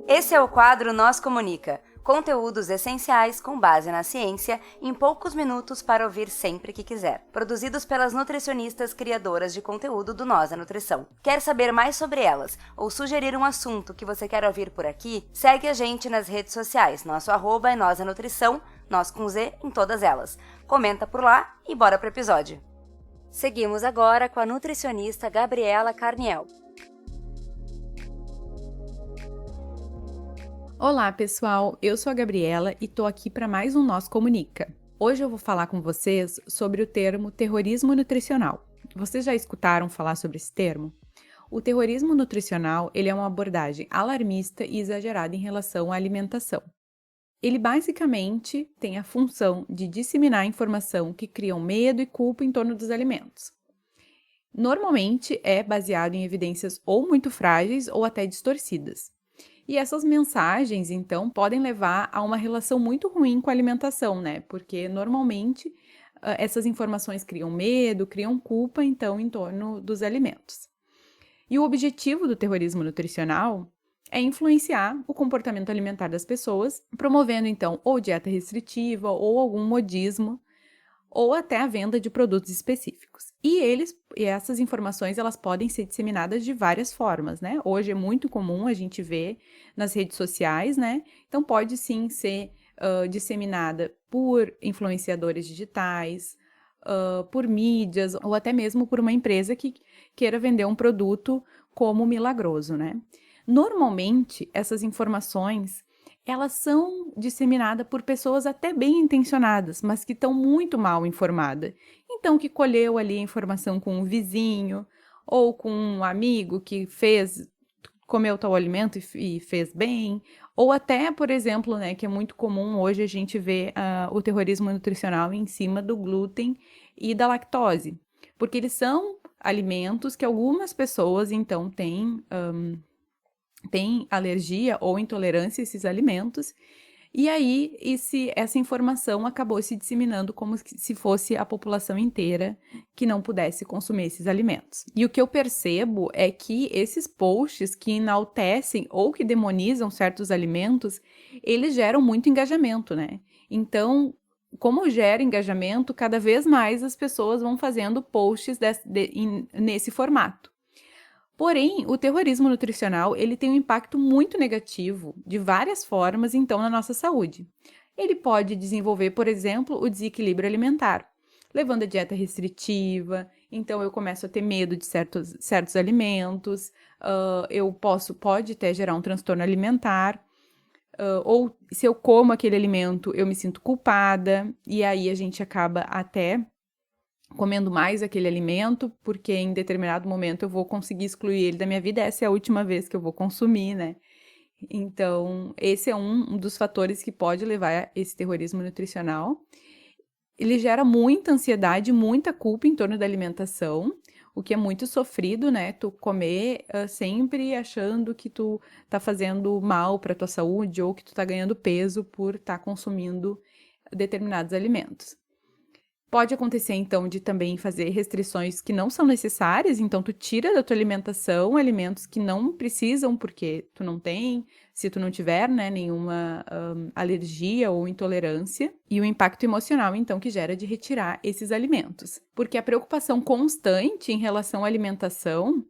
Esse é o quadro Nós Comunica, conteúdos essenciais com base na ciência em poucos minutos para ouvir sempre que quiser. Produzidos pelas nutricionistas criadoras de conteúdo do Nós a Nutrição. Quer saber mais sobre elas ou sugerir um assunto que você quer ouvir por aqui? Segue a gente nas redes sociais. Nosso arroba é Nós a Nutrição, nós com Z em todas elas. Comenta por lá e bora pro episódio. Seguimos agora com a nutricionista Gabriela Carniel. Olá pessoal, eu sou a Gabriela e tô aqui para mais um Nós Comunica. Hoje eu vou falar com vocês sobre o termo terrorismo nutricional. Vocês já escutaram falar sobre esse termo? O terrorismo nutricional, ele é uma abordagem alarmista e exagerada em relação à alimentação. Ele basicamente tem a função de disseminar informação que criam medo e culpa em torno dos alimentos. Normalmente é baseado em evidências ou muito frágeis ou até distorcidas. E essas mensagens, então, podem levar a uma relação muito ruim com a alimentação, né? Porque, normalmente, essas informações criam medo, criam culpa, então, em torno dos alimentos. E o objetivo do terrorismo nutricional é influenciar o comportamento alimentar das pessoas, promovendo, então, ou dieta restritiva, ou algum modismo, ou até a venda de produtos específicos. E essas informações, elas podem ser disseminadas de várias formas, né? Hoje é muito comum a gente ver nas redes sociais, né? Então, pode sim ser disseminada por influenciadores digitais, por mídias, ou até mesmo por uma empresa que queira vender um produto como milagroso, né? Normalmente, essas informações elas são disseminadas por pessoas até bem intencionadas, mas que estão muito mal informadas. Então, que colheu ali a informação com um vizinho, ou com um amigo que comeu tal alimento e fez bem, ou até, por exemplo, né, que é muito comum hoje a gente ver o terrorismo nutricional em cima do glúten e da lactose, porque eles são alimentos que algumas pessoas, então, têm alergia ou intolerância a esses alimentos, e aí essa informação acabou se disseminando como se fosse a população inteira que não pudesse consumir esses alimentos. E o que eu percebo é que esses posts que enaltecem ou que demonizam certos alimentos, eles geram muito engajamento, né? Então, como gera engajamento, cada vez mais as pessoas vão fazendo posts nesse formato. Porém, o terrorismo nutricional, ele tem um impacto muito negativo, de várias formas, então, na nossa saúde. Ele pode desenvolver, por exemplo, o desequilíbrio alimentar, levando a dieta restritiva, então eu começo a ter medo de certos alimentos, pode até gerar um transtorno alimentar, ou se eu como aquele alimento, eu me sinto culpada, e aí a gente acaba até comendo mais aquele alimento, porque em determinado momento eu vou conseguir excluir ele da minha vida, essa é a última vez que eu vou consumir, né? Então, esse é um dos fatores que pode levar a esse terrorismo nutricional. Ele gera muita ansiedade, muita culpa em torno da alimentação, o que é muito sofrido, né? Tu comer sempre achando que tu tá fazendo mal para tua saúde ou que tu tá ganhando peso por estar consumindo determinados alimentos. Pode acontecer, então, de também fazer restrições que não são necessárias, então tu tira da tua alimentação alimentos que não precisam, porque tu não tem, se tu não tiver, né, nenhuma alergia ou intolerância, e o impacto emocional, então, que gera de retirar esses alimentos. Porque a preocupação constante em relação à alimentação,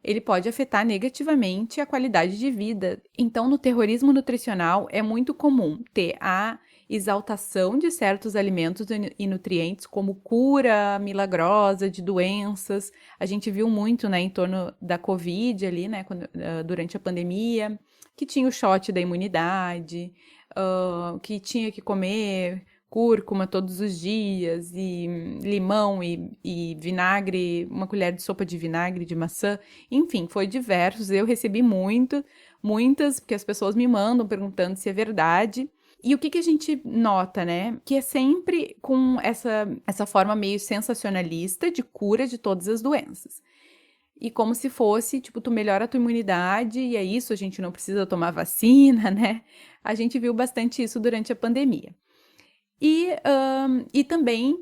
ele pode afetar negativamente a qualidade de vida. Então, no terrorismo nutricional, é muito comum ter a exaltação de certos alimentos e nutrientes como cura milagrosa de doenças. A gente viu muito, né, em torno da Covid ali, né, durante a pandemia, que tinha o shot da imunidade, que tinha que comer cúrcuma todos os dias, e limão e vinagre, uma colher de sopa de vinagre de maçã, enfim, foi diversos. Eu recebi muitas, porque as pessoas me mandam perguntando se é verdade. E o que a gente nota, né? Que é sempre com essa forma meio sensacionalista de cura de todas as doenças. E como se fosse, tipo, tu melhora a tua imunidade e é isso, a gente não precisa tomar vacina, né? A gente viu bastante isso durante a pandemia. E também,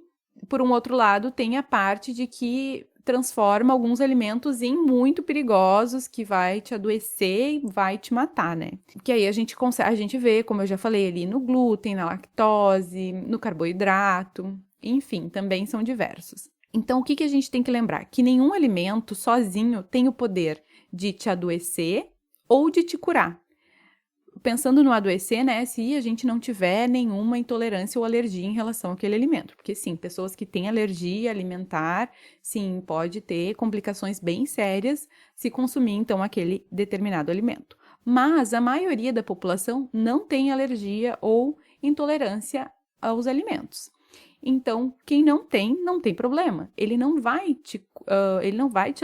por um outro lado, tem a parte de que transforma alguns alimentos em muito perigosos, que vai te adoecer e vai te matar, né? Que aí a gente vê, como eu já falei ali, no glúten, na lactose, no carboidrato, enfim, também são diversos. Então, o que a gente tem que lembrar? Que nenhum alimento sozinho tem o poder de te adoecer ou de te curar. Pensando no adoecer, né, se a gente não tiver nenhuma intolerância ou alergia em relação àquele alimento. Porque, sim, pessoas que têm alergia alimentar, sim, pode ter complicações bem sérias se consumir, então, aquele determinado alimento. Mas a maioria da população não tem alergia ou intolerância aos alimentos. Então, quem não tem problema. Ele não vai te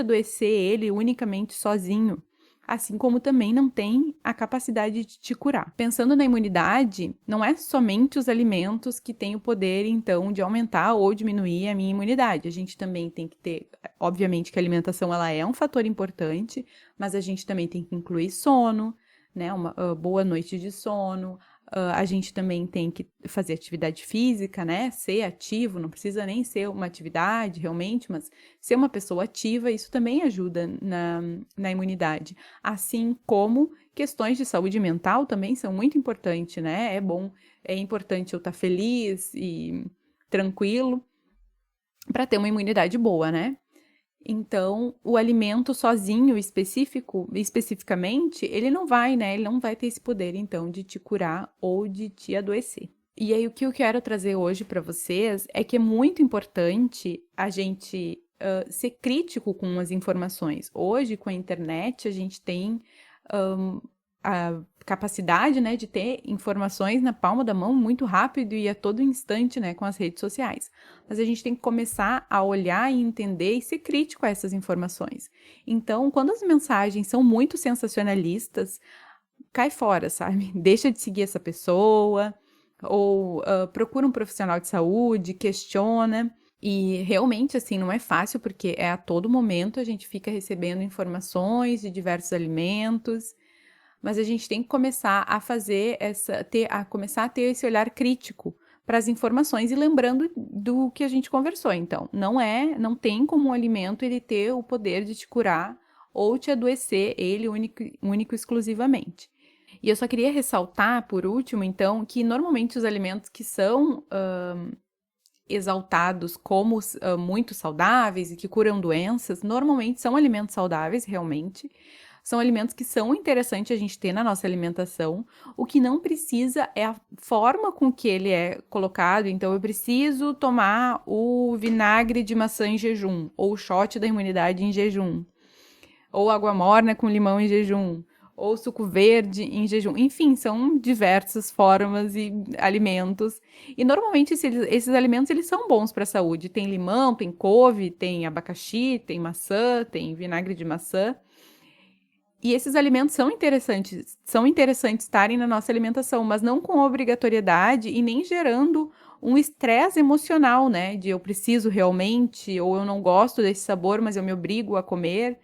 adoecer ele unicamente sozinho. Assim como também não tem a capacidade de te curar. Pensando na imunidade, não é somente os alimentos que têm o poder, então, de aumentar ou diminuir a minha imunidade. A gente também tem que ter, obviamente que a alimentação ela é um fator importante, mas a gente também tem que incluir sono, né, uma boa noite de sono. A gente também tem que fazer atividade física, né? Ser ativo, não precisa nem ser uma atividade realmente, mas ser uma pessoa ativa, isso também ajuda na imunidade. Assim como questões de saúde mental também são muito importantes, né? É importante eu estar feliz e tranquilo para ter uma imunidade boa, né? Então, o alimento sozinho, especificamente, ele não vai, né? Ele não vai ter esse poder, então, de te curar ou de te adoecer. E aí, o que eu quero trazer hoje para vocês é que é muito importante a gente ser crítico com as informações. Hoje, com a internet, a gente tem a capacidade, né, de ter informações na palma da mão muito rápido e a todo instante, né, com as redes sociais. Mas a gente tem que começar a olhar e entender e ser crítico a essas informações. Então, quando as mensagens são muito sensacionalistas, cai fora, sabe? Deixa de seguir essa pessoa ou procura um profissional de saúde, questiona. E realmente, assim, não é fácil, porque a todo momento a gente fica recebendo informações de diversos alimentos, mas a gente tem que começar a começar a ter esse olhar crítico para as informações e lembrando do que a gente conversou. Então, não tem como um alimento ele ter o poder de te curar ou te adoecer, ele único exclusivamente. E eu só queria ressaltar, por último, então, que normalmente os alimentos que são exaltados como muito saudáveis e que curam doenças, normalmente são alimentos saudáveis, realmente. São alimentos que são interessantes a gente ter na nossa alimentação. O que não precisa é a forma com que ele é colocado. Então, eu preciso tomar o vinagre de maçã em jejum, ou o shot da imunidade em jejum, ou água morna com limão em jejum, ou suco verde em jejum. Enfim, são diversas formas e alimentos. E normalmente esses alimentos eles são bons para a saúde. Tem limão, tem couve, tem abacaxi, tem maçã, tem vinagre de maçã. E esses alimentos são interessantes estarem na nossa alimentação, mas não com obrigatoriedade e nem gerando um estresse emocional, né? De eu preciso realmente, ou eu não gosto desse sabor, mas eu me obrigo a comer,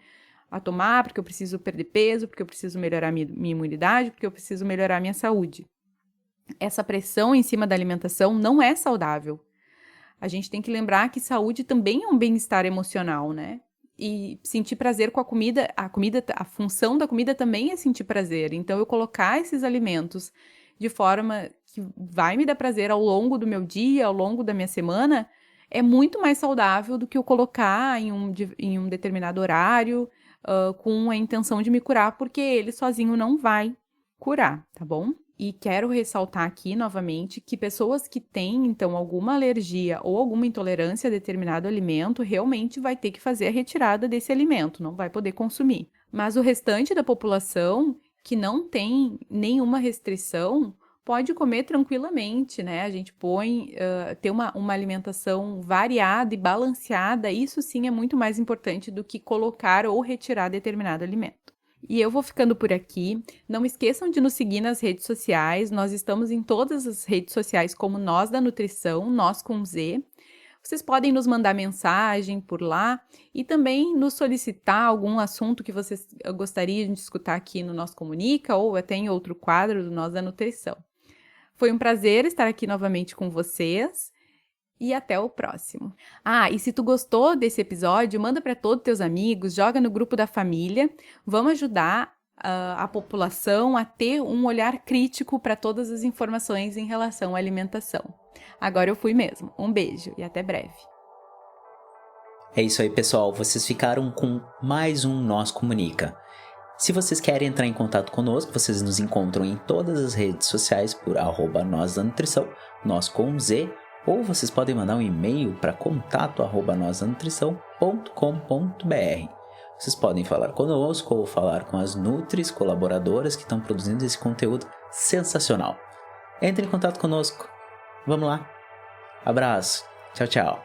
a tomar, porque eu preciso perder peso, porque eu preciso melhorar minha imunidade, porque eu preciso melhorar minha saúde. Essa pressão em cima da alimentação não é saudável. A gente tem que lembrar que saúde também é um bem-estar emocional, né? E sentir prazer com a comida, a função da comida também é sentir prazer. Então, eu colocar esses alimentos de forma que vai me dar prazer ao longo do meu dia, ao longo da minha semana, é muito mais saudável do que eu colocar em um determinado horário, com a intenção de me curar, porque ele sozinho não vai curar, tá bom? E quero ressaltar aqui novamente que pessoas que têm, então, alguma alergia ou alguma intolerância a determinado alimento, realmente vai ter que fazer a retirada desse alimento, não vai poder consumir. Mas o restante da população que não tem nenhuma restrição, pode comer tranquilamente, né? A gente ter uma alimentação variada e balanceada, isso sim é muito mais importante do que colocar ou retirar determinado alimento. E eu vou ficando por aqui. Não esqueçam de nos seguir nas redes sociais. Nós estamos em todas as redes sociais como Nós da Nutrição, Nós com Z. Vocês podem nos mandar mensagem por lá e também nos solicitar algum assunto que vocês gostariam de escutar aqui no Nós Comunica ou até em outro quadro do Nós da Nutrição. Foi um prazer estar aqui novamente com vocês E até o próximo. E se tu gostou desse episódio, manda para todos teus amigos, joga no grupo da família. Vamos ajudar a população a ter um olhar crítico para todas as informações em relação à alimentação. Agora eu fui mesmo. Um beijo e até breve. É isso aí, pessoal. Vocês ficaram com mais um Nós Comunica. Se vocês querem entrar em contato conosco, vocês nos encontram em todas as redes sociais por @nozdanutrição, nós com Z, ou vocês podem mandar um e-mail para contato@nozdanutrição.com.br. Vocês podem falar conosco ou falar com as Nutris colaboradoras que estão produzindo esse conteúdo sensacional. Entre em contato conosco. Vamos lá. Abraço. Tchau, tchau.